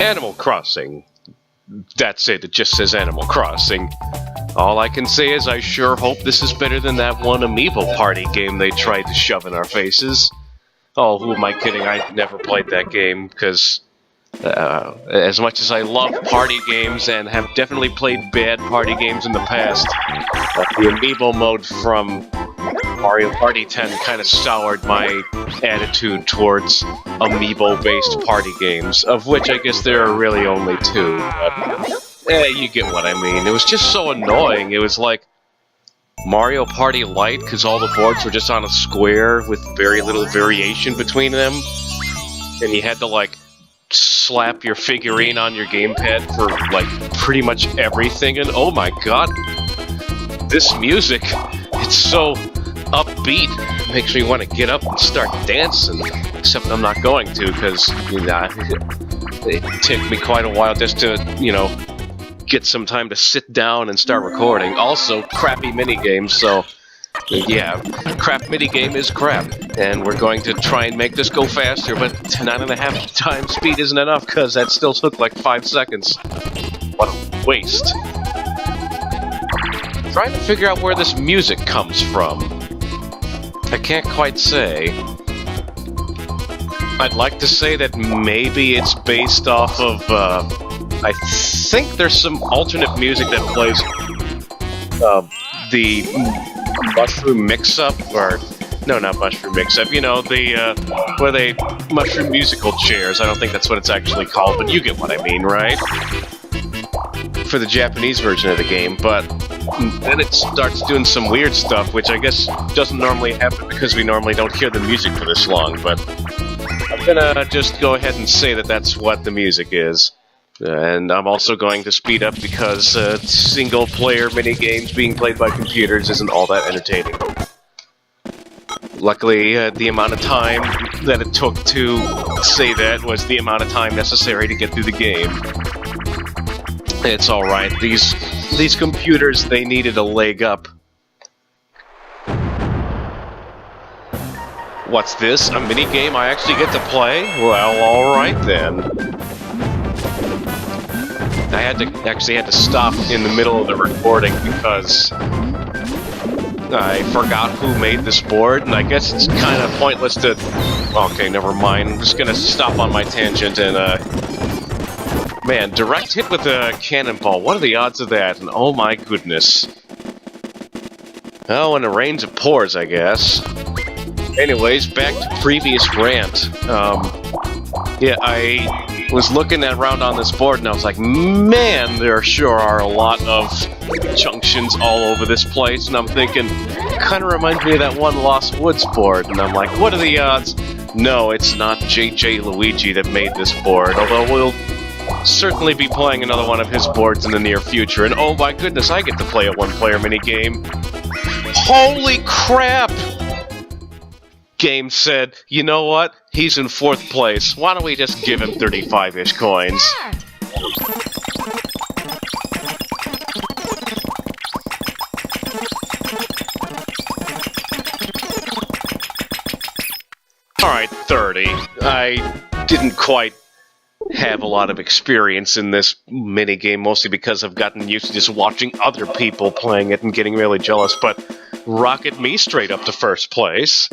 Animal Crossing. That's it, it just says Animal Crossing. All I can say is I sure hope this is better than that one Amiibo party game they tried to shove in our faces. Oh, who am I kidding? I never played that game, because as much as I love party games and have definitely played bad party games in the past, the Amiibo mode from Mario Party 10 kind of soured my attitude towards Amiibo-based party games, of which I guess there are really only two, but you get what I mean. It was just so annoying. It was like Mario Party Lite, because all the boards were just on a square with very little variation between them, and you had to, like, slap your figurine on your gamepad for, like, pretty much everything, and oh my god, this music, it's so upbeat, it makes me want to get up and start dancing, except I'm not going to, because, it took me quite a while just to, get some time to sit down and start recording. Also, crappy minigames, so yeah, crap minigame is crap, and we're going to try and make this go faster, but 9.5 times speed isn't enough, because that still took like 5 seconds. What a waste. Trying to figure out where this music comes from. I can't quite say. I'd like to say that maybe it's based off of, I think there's some alternate music that plays, the Mushroom Mix-Up, or no, not Mushroom Mix-Up, where they mushroom musical chairs. I don't think that's what it's actually called, but you get what I mean, right? For the Japanese version of the game, but then it starts doing some weird stuff, which I guess doesn't normally happen because we normally don't hear the music for this long, but I'm gonna just go ahead and say that that's what the music is. And I'm also going to speed up because single-player minigames being played by computers isn't all that entertaining. Luckily, the amount of time that it took to say that was the amount of time necessary to get through the game. It's alright. These computers, they needed a leg up. What's this? A minigame I actually get to play? Well, alright then. I actually had to stop in the middle of the recording because I forgot who made this board, and I guess it's kind of pointless to... Okay, never mind. I'm just gonna stop on my tangent and, man, direct hit with a cannonball. What are the odds of that? And oh my goodness. Oh, and the rains it pours, I guess. Anyways, back to previous rant. Yeah, I was looking around on this board and I was like, man, there sure are a lot of junctions all over this place, and I'm thinking, kind of reminds me of that one Lost Woods board, and I'm like, what are the odds? No, it's not JJ Luigi that made this board, although we'll certainly be playing another one of his boards in the near future, and oh my goodness, I get to play a one-player minigame. Holy crap! Game said, you know what? He's in 4th place. Why don't we just give him 35-ish coins? Alright, 30. I didn't quite have a lot of experience in this minigame, mostly because I've gotten used to just watching other people playing it and getting really jealous, but rocket me straight up to 1st place.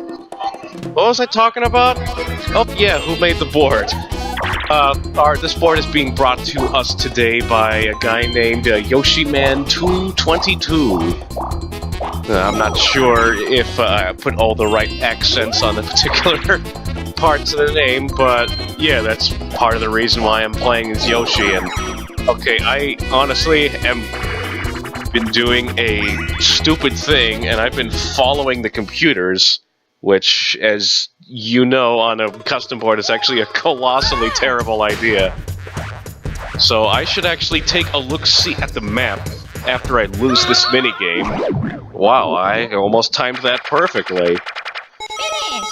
What was I talking about? Oh yeah, who made the board? This board is being brought to us today by a guy named Yoshiman222. I'm not sure if I put all the right accents on the particular parts of the name, but yeah, that's part of the reason why I'm playing as Yoshi. And okay, I honestly am been doing a stupid thing, and I've been following the computers, which, as you know, on a custom board is actually a colossally terrible idea. So I should actually take a look-see at the map after I lose this minigame. Wow, I almost timed that perfectly. Finish!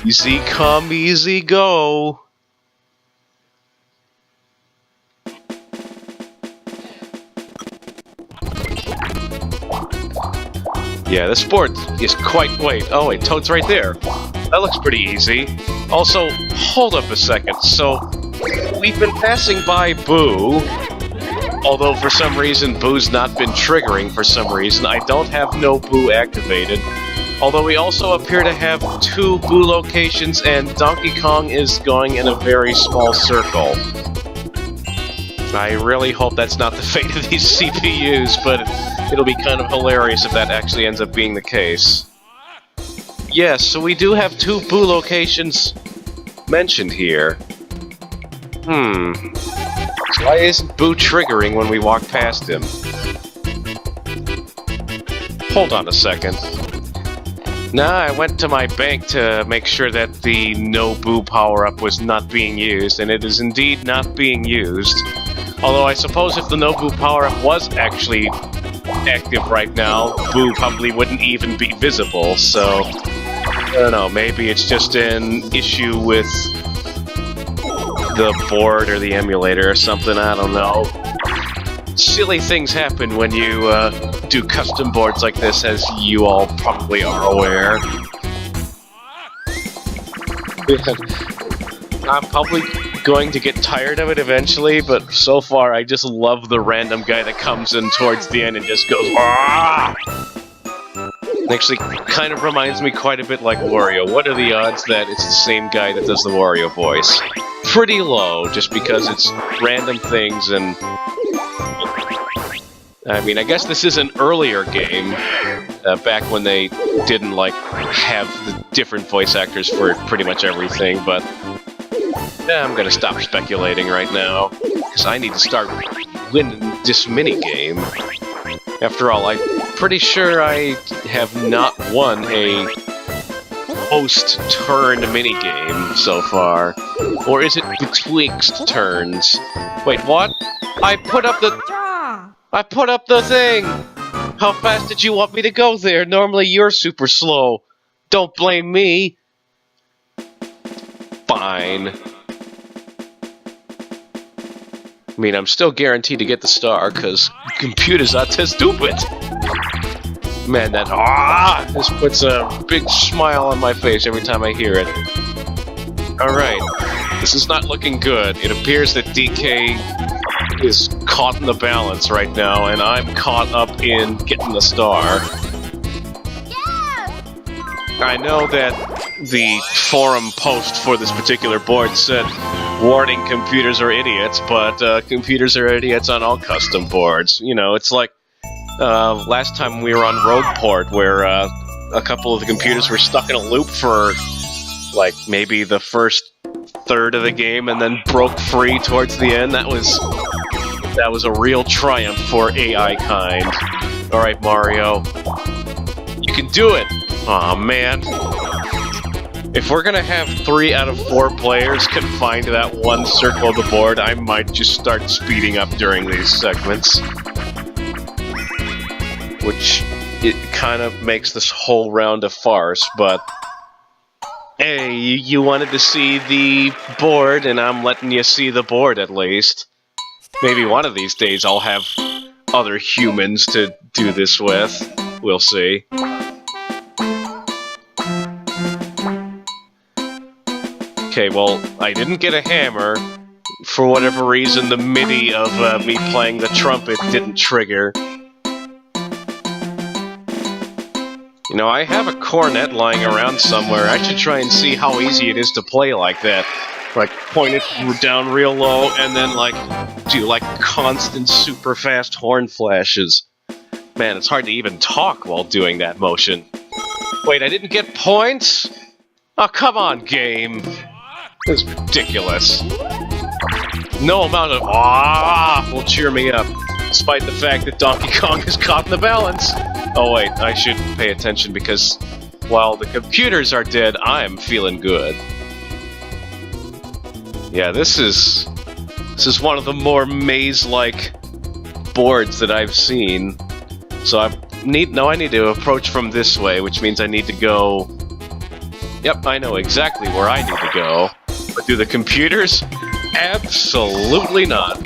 Easy come, easy go. Yeah, this board is quite... Wait, oh wait, Toad's right there. That looks pretty easy. Also, hold up a second. So, we've been passing by Boo, although for some reason Boo's not been triggering for some reason. I don't have No Boo activated, although we also appear to have 2 Boo locations and Donkey Kong is going in a very small circle. I really hope that's not the fate of these CPUs, but it'll be kind of hilarious if that actually ends up being the case. Yes, so we do have 2 Boo locations mentioned here. So why isn't Boo triggering when we walk past him? Hold on a second. Nah, I went to my bank to make sure that the No Boo power-up was not being used, and it is indeed not being used. Although I suppose if the No Boo power-up was actually active right now, Boo probably wouldn't even be visible, so... I don't know, maybe it's just an issue with the board or the emulator or something, I don't know. Silly things happen when you do custom boards like this, as you all probably are aware. I'm probably going to get tired of it eventually, but so far I just love the random guy that comes in towards the end and just goes, "Ah!" It actually kind of reminds me quite a bit like Wario. What are the odds that it's the same guy that does the Wario voice? Pretty low, just because it's random things and... I mean, I guess this is an earlier game, back when they didn't, like, have the different voice actors for pretty much everything, but... Yeah, I'm gonna stop speculating right now, because I need to start winning this minigame. After all, I'm pretty sure I have not won a post-turn minigame so far. Or is it betwixt turns? Wait, what? I put up the thing! How fast did you want me to go there? Normally you're super slow. Don't blame me. Fine. I mean, I'm still guaranteed to get the star, because computers are too stupid! Man, that this puts a big smile on my face every time I hear it. Alright, this is not looking good. It appears that DK is caught in the balance right now, and I'm caught up in getting the star. I know that the forum post for this particular board said, "Warning, computers are idiots," but computers are idiots on all custom boards. You know, it's like last time we were on Rogueport, where a couple of the computers were stuck in a loop for, like, maybe the first third of the game, and then broke free towards the end. That was a real triumph for AI kind. Alright, Mario. You can do it! Aw, man. If we're gonna have 3 out of 4 players confined to that one circle of the board, I might just start speeding up during these segments. Which, it kind of makes this whole round a farce, but... Hey, you wanted to see the board, and I'm letting you see the board at least. Maybe one of these days I'll have other humans to do this with. We'll see. Okay, well, I didn't get a hammer. For whatever reason, the MIDI of me playing the trumpet didn't trigger. You know, I have a cornet lying around somewhere. I should try and see how easy it is to play like that. Like, point it down real low, and then, like, do, like, constant super fast horn flashes. Man, it's hard to even talk while doing that motion. Wait, I didn't get points? Oh, come on, game. This is ridiculous. No amount of will cheer me up, despite the fact that Donkey Kong is caught in the balance. Oh wait, I should pay attention because while the computers are dead, I'm feeling good. Yeah, this is one of the more maze-like boards that I've seen. So I need to approach from this way, which means I need to go... Yep, I know exactly where I need to go. But do the computers? Absolutely not.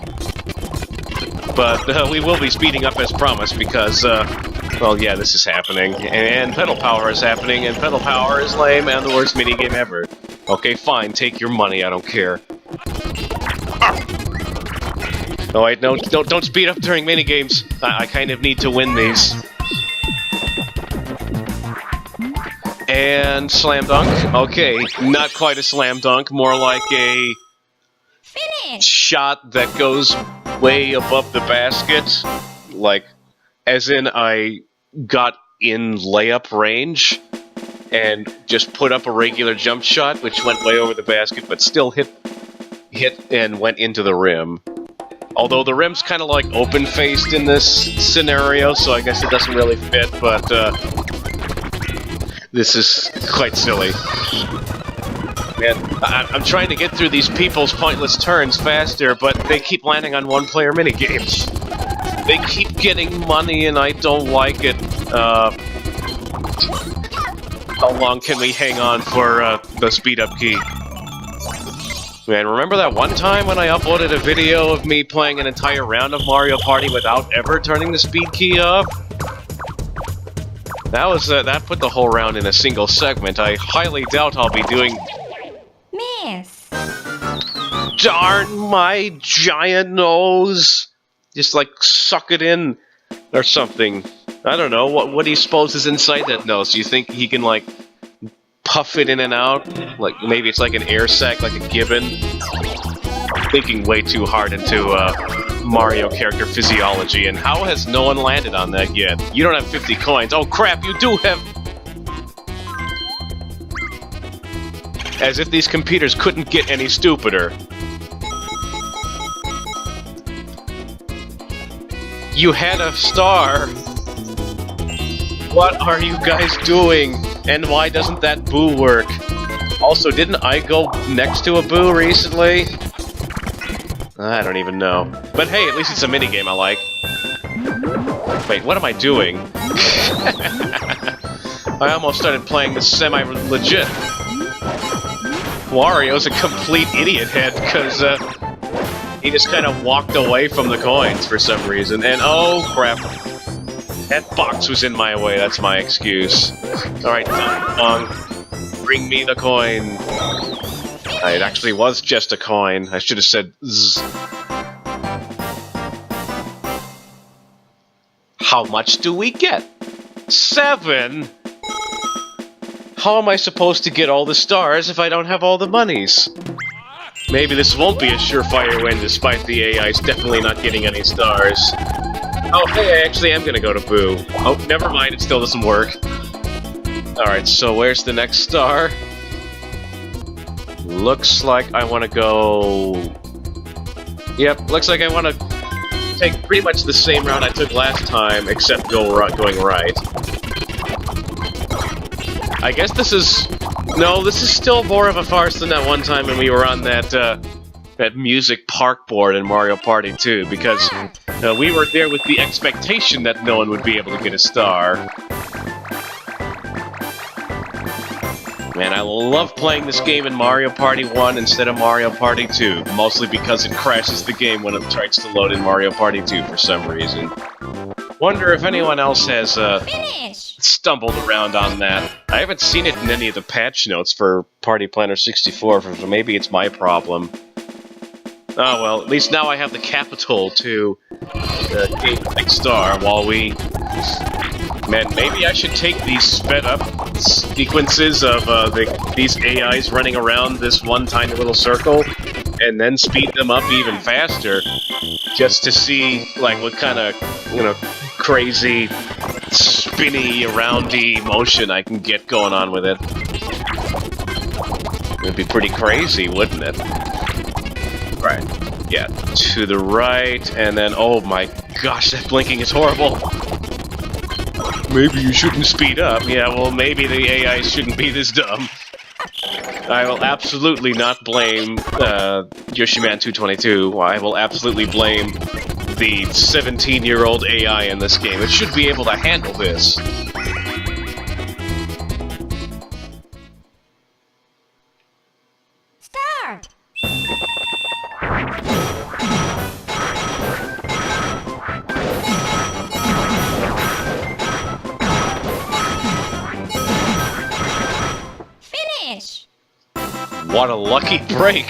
But we will be speeding up as promised because, well, yeah, this is happening. And pedal power is happening, and pedal power is lame and the worst minigame ever. Okay, fine, take your money, I don't care. Oh wait, no, don't speed up during minigames. I kind of need to win these. And slam dunk. Okay, not quite a slam dunk, more like a shot that goes way above the basket. Like, as in I got in layup range and just put up a regular jump shot, which went way over the basket, but still hit and went into the rim. Although the rim's kind of like open-faced in this scenario, so I guess it doesn't really fit, but this is quite silly. Man, I'm trying to get through these people's pointless turns faster, but they keep landing on one-player minigames. They keep getting money, and I don't like it. How long can we hang on for the speed-up key? Man, remember that one time when I uploaded a video of me playing an entire round of Mario Party without ever turning the speed key off? That was that put the whole round in a single segment. I highly doubt I'll be doing... Miss! Darn my giant nose! Just like suck it in or something. I don't know, what do you suppose is inside that nose? Do you think he can like puff it in and out? Like maybe it's like an air sac, like a gibbon? Thinking way too hard into Mario character physiology, and how has no one landed on that yet? You don't have 50 coins. Oh crap, you do have... As if these computers couldn't get any stupider. You had a star. What are you guys doing? And why doesn't that boo work? Also, didn't I go next to a boo recently? I don't even know. But hey, at least it's a minigame I like. Wait, what am I doing? I almost started playing this semi-legit. Wario's a complete idiot head, because he just kind of walked away from the coins for some reason. And oh crap. That box was in my way, that's my excuse. Alright, Dong, bring me the coin. It actually was just a coin. I should have said Z. How much do we get? 7? How am I supposed to get all the stars if I don't have all the monies? Maybe this won't be a surefire win despite the AI's definitely not getting any stars. Oh, hey, I actually am gonna go to Boo. Oh, never mind, it still doesn't work. Alright, so where's the next star? Looks like I want to go... Yep, looks like I want to take pretty much the same route I took last time, except going right. I guess this is... No, this is still more of a farce than that one time when we were on that, that music park board in Mario Party 2, because we were there with the expectation that no one would be able to get a star. Man, I love playing this game in Mario Party 1 instead of Mario Party 2, mostly because it crashes the game when it tries to load in Mario Party 2 for some reason. Wonder if anyone else has stumbled around on that. I haven't seen it in any of the patch notes for Party Planner 64, so maybe it's my problem. Oh well, at least now I have the capital to gain the next star while we... Man, maybe I should take these sped up sequences of these AIs running around this one tiny little circle, and then speed them up even faster, just to see like what kind of, you know, crazy, spinny, roundy motion I can get going on with it. It'd be pretty crazy, wouldn't it? Right. Yeah, to the right, and then, oh my gosh, that blinking is horrible! Maybe you shouldn't speed up. Yeah, well, maybe the AI shouldn't be this dumb. I will absolutely not blame Yoshiman222. I will absolutely blame the 17-year-old AI in this game. It should be able to handle this. Start! Finish! What a lucky break!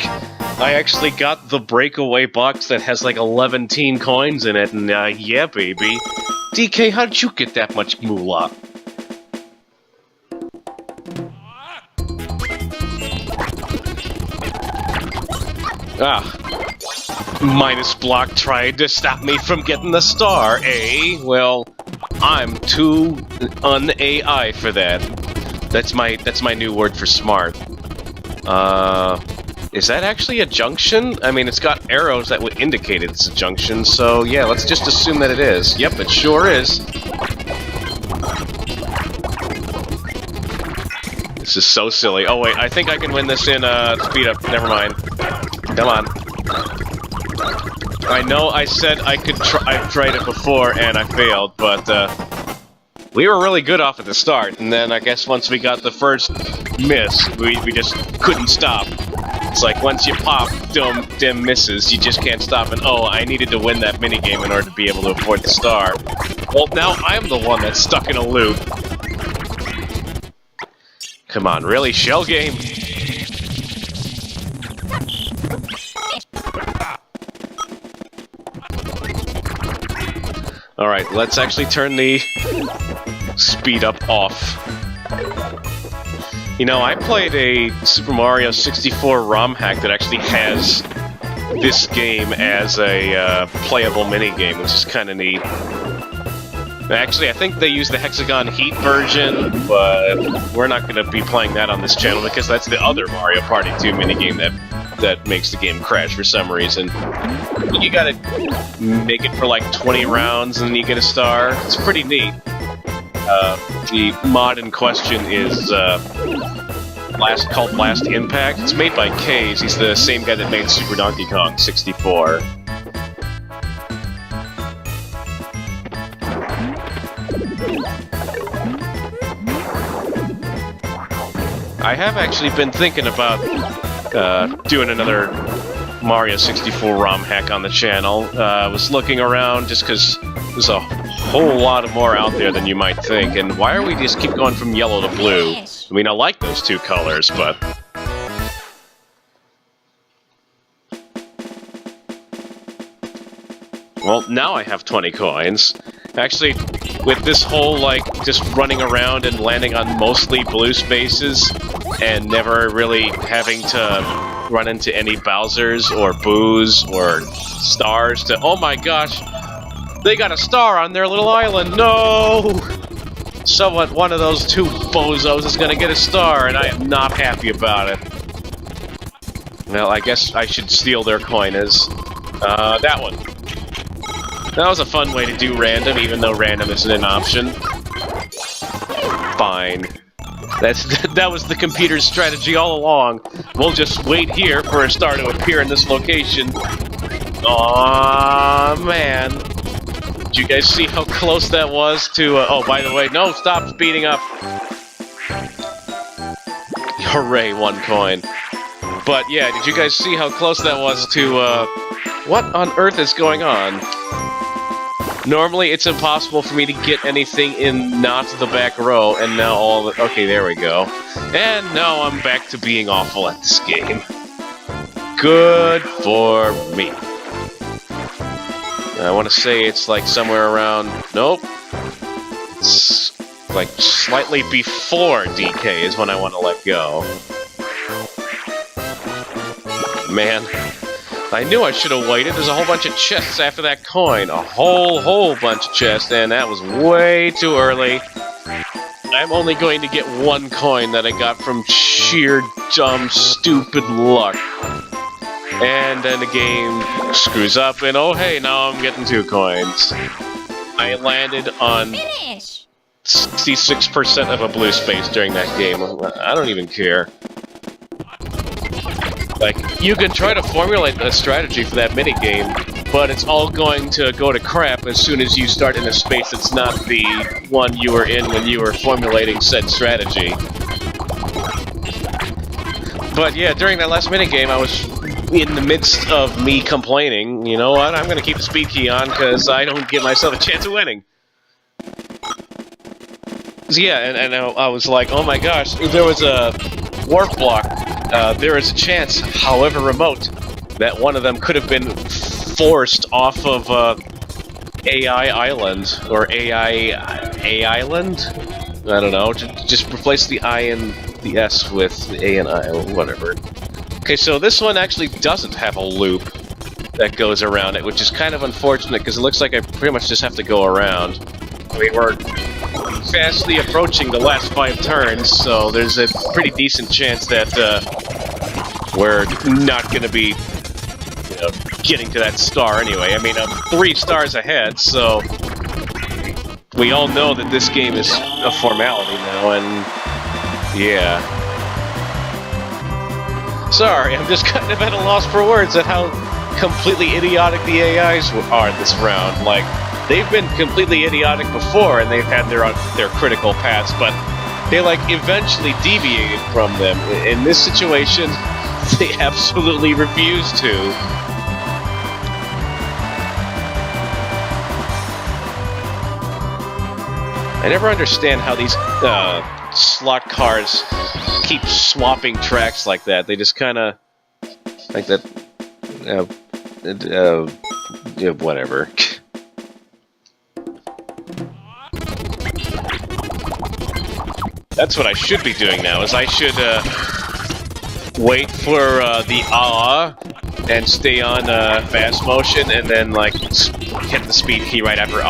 I actually got the breakaway box that has like 11 coins in it, and yeah, baby. DK, how did you get that much moolah? Ah. Minus block tried to stop me from getting the star, eh? Well, I'm too un-AI for that. That's my new word for smart. Is that actually a junction? I mean, it's got arrows that would indicate it's a junction, so yeah, let's just assume that it is. Yep, it sure is. This is so silly. Oh wait, I think I can win this in, speed up. Never mind. Come on. I know I said I could I've tried it before and I failed, but, we were really good off at the start, and then I guess once we got the first miss, we just couldn't stop. It's like once you pop dim misses, you just can't stop, and oh, I needed to win that minigame in order to be able to afford the star. Well, now I'm the one that's stuck in a loop. Come on, really? Shell game? Alright, let's actually turn the speed up off. You know, I played a Super Mario 64 ROM hack that actually has this game as a playable minigame, which is kind of neat. Actually, I think they use the Hexagon Heat version, but we're not going to be playing that on this channel because that's the other Mario Party 2 minigame that makes the game crash for some reason. You gotta make it for like 20 rounds and you get a star. It's pretty neat. The mod in question is called Blast Impact. It's made by Kays. He's the same guy that made Super Donkey Kong 64. I have actually been thinking about doing another Mario 64 ROM hack on the channel. I was looking around just because there's a whole lot of more out there than you might think, and why are we just keep going from yellow to blue? I mean, I like those two colors, but... Well, now I have 20 coins. Actually, with this whole, like, just running around and landing on mostly blue spaces, and never really having to run into any Bowsers or Boos or stars to... Oh my gosh! They got a star on their little island! No! One of those two bozos is gonna get a star, and I am not happy about it. Well, I guess I should steal their coin as... that one. That was a fun way to do random, even though random isn't an option. Fine. That was the computer's strategy all along. We'll just wait here for a star to appear in this location. Aww, man. Did you guys see how close that was to... oh, by the way, no, stop speeding up. Hooray, 1 coin. But yeah, did you guys see how close that was to... what on earth is going on? Normally, it's impossible for me to get anything in not the back row, and now all the... Okay, there we go. And now I'm back to being awful at this game. Good for me. I want to say it's like somewhere around... Nope. It's like slightly before DK is when I want to let go. Man. I knew I should have waited. There's a whole bunch of chests after that coin. A whole bunch of chests, and that was way too early. I'm only going to get 1 coin that I got from sheer dumb, stupid luck. And then the game screws up, and oh hey, now I'm getting 2 coins. I landed on 66% of a blue space during that game. I don't even care. Like, you can try to formulate a strategy for that minigame, but it's all going to go to crap as soon as you start in a space that's not the one you were in when you were formulating said strategy. But yeah, during that last minigame, I was in the midst of me complaining, you know what, I'm going to keep the speed key on because I don't give myself a chance of winning. So yeah, and I was like, oh my gosh, there was a warp block. There is a chance, however remote, that one of them could have been forced off of AI Island or AI Island. I don't know. Just replace the I and the S with the A and I, or whatever. Okay, so this one actually doesn't have a loop that goes around it, which is kind of unfortunate because it looks like I pretty much just have to go around. I mean, we're fastly approaching the last 5 turns, so there's a pretty decent chance that we're not going to be getting to that star anyway. I mean, I'm 3 stars ahead, so we all know that this game is a formality now, and yeah. Sorry, I'm just kind of at a loss for words at how completely idiotic the AIs are this round. Like, they've been completely idiotic before, and they've had their critical paths, but they, like, eventually deviated from them. In this situation, they absolutely refuse to. I never understand how these slot cars keep swapping tracks like that. They just kind of like that. Yeah, whatever. That's what I should be doing now. Is I should wait for the and stay on fast motion, and then like hit the speed key right after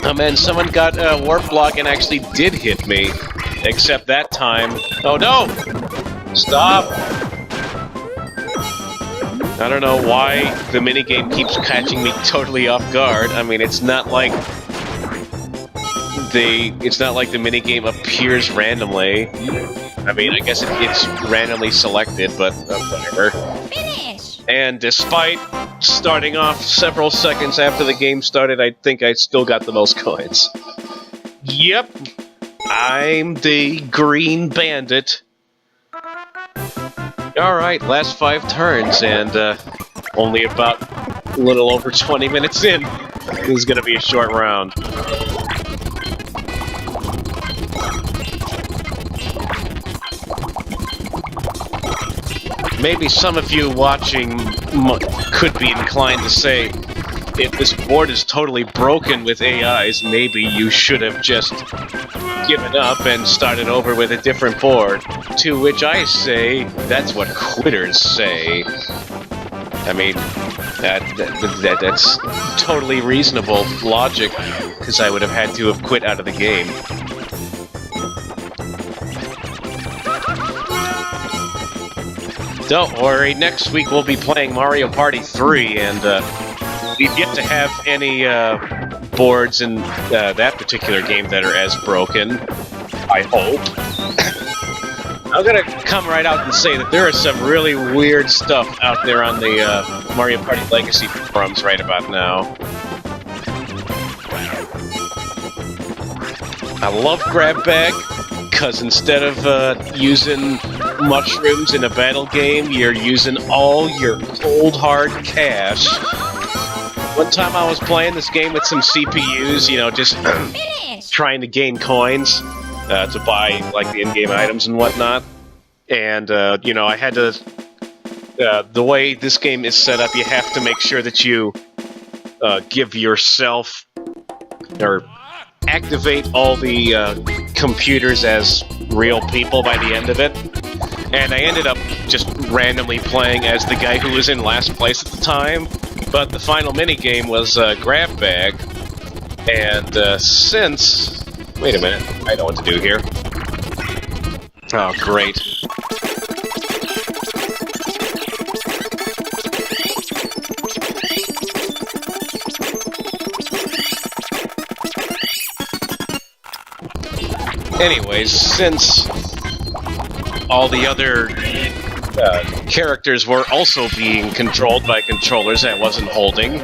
Oh man, someone got a warp block and actually did hit me. Except that time... Oh no! Stop! I don't know why the minigame keeps catching me totally off guard. I mean, it's not like the minigame appears randomly. I mean, I guess it's randomly selected, but whatever. Finish! And despite starting off several seconds after the game started, I think I still got the most coins. Yep, I'm the Green Bandit. Alright, last 5 turns, and only about a little over 20 minutes in. This is gonna be a short round. Maybe some of you watching could be inclined to say, if this board is totally broken with AIs, maybe you should have just given up and started over with a different board. To which I say, that's what quitters say. I mean, that's totally reasonable logic, because I would have had to have quit out of the game. Don't worry, next week we'll be playing Mario Party 3, and we've yet to have any boards in that particular game that are as broken, I hope. I'm gonna come right out and say that there is some really weird stuff out there on the Mario Party Legacy forums right about now. I love Grab Bag, because instead of using mushrooms in a battle game, you're using all your cold hard cash. One time I was playing this game with some CPUs, you know, just trying to gain coins to buy like the in-game items and whatnot. And you know, I had to the way this game is set up, you have to make sure that you give yourself or activate all the computers as real people by the end of it. And I ended up just randomly playing as the guy who was in last place at the time. But the final minigame was Grab Bag. And since... Wait a minute, I know what to do here. Oh, great. Anyways, since all the other characters were also being controlled by controllers that wasn't holding,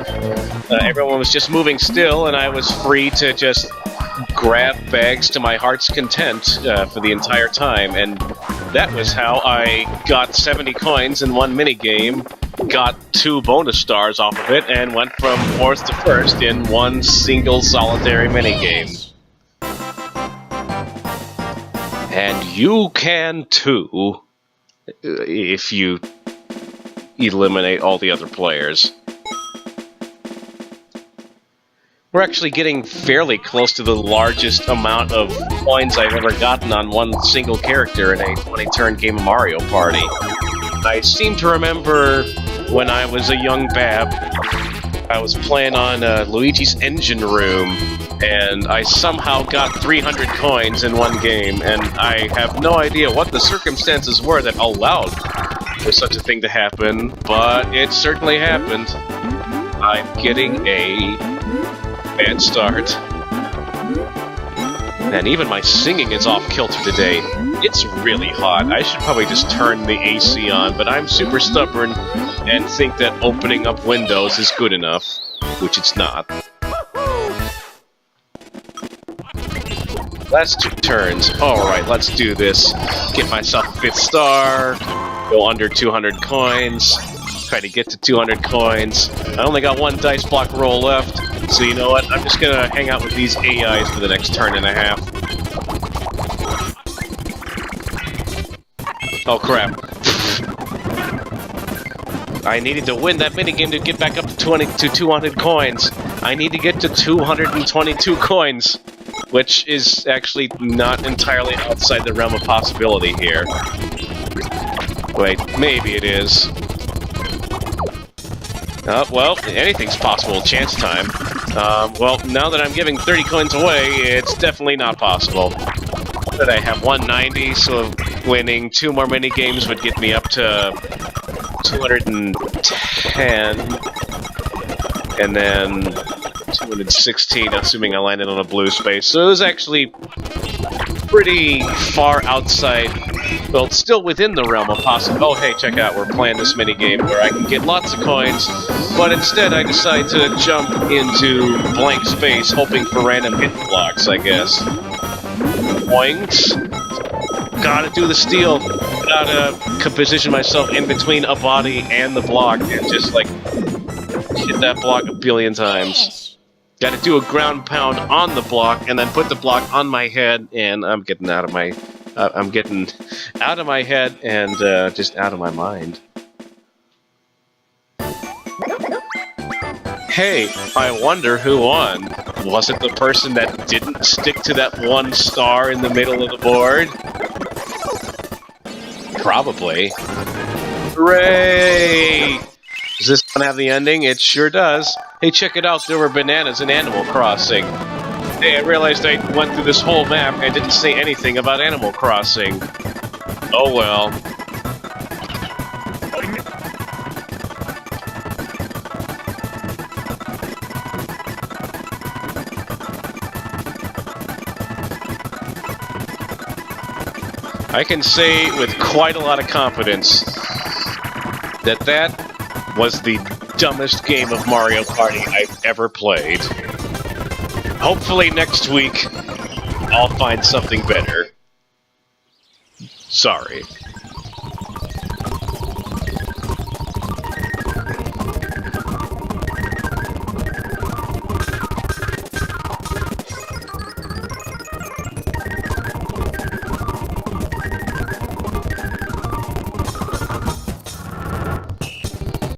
everyone was just moving still, and I was free to just grab bags to my heart's content for the entire time, and that was how I got 70 coins in one minigame, got 2 bonus stars off of it, and went from 4th to 1st in one single solitary minigame. And you can too, if you eliminate all the other players. We're actually getting fairly close to the largest amount of coins I've ever gotten on one single character in a 20-turn game of Mario Party. I seem to remember when I was a young bab, I was playing on Luigi's Engine Room, and I somehow got 300 coins in one game, and I have no idea what the circumstances were that allowed for such a thing to happen, but it certainly happened. I'm getting a bad start. And even my singing is off kilter today. It's really hot. I should probably just turn the AC on, but I'm super stubborn and think that opening up windows is good enough, which it's not. Last 2 turns. Alright, let's do this. Get myself a 5th star, go under 200 coins, try to get to 200 coins. I only got 1 dice block roll left, so you know what? I'm just gonna hang out with these AIs for the next turn and a half. Oh crap. I needed to win that minigame to get back up to 200 coins. I need to get to 222 coins, which is actually not entirely outside the realm of possibility here. Wait, maybe it is. Well, anything's possible. Chance time. Well, now that I'm giving 30 coins away, it's definitely not possible. But I have 190, so winning 2 more minigames would get me up to 210, and then 216, assuming I landed on a blue space. So it was actually pretty far outside, well, it's still within the realm of possible. Oh, hey, check out, we're playing this minigame where I can get lots of coins, but instead I decide to jump into blank space, hoping for random hit blocks, I guess. Points. Gotta do the steal. Gotta position myself in between a body and the block and just, like, hit that block a billion times. Gotta do a ground pound on the block and then put the block on my head, and I'm getting out of my... I'm getting out of my head and just out of my mind. Hey, I wonder who won. Was it the person that didn't stick to that 1 star in the middle of the board? Probably. Hooray! Does this one have the ending? It sure does. Hey, check it out, there were bananas in Animal Crossing. Hey, I realized I went through this whole map and didn't say anything about Animal Crossing. Oh well. I can say with quite a lot of confidence that that was the dumbest game of Mario Party I've ever played. Hopefully next week I'll find something better. Sorry.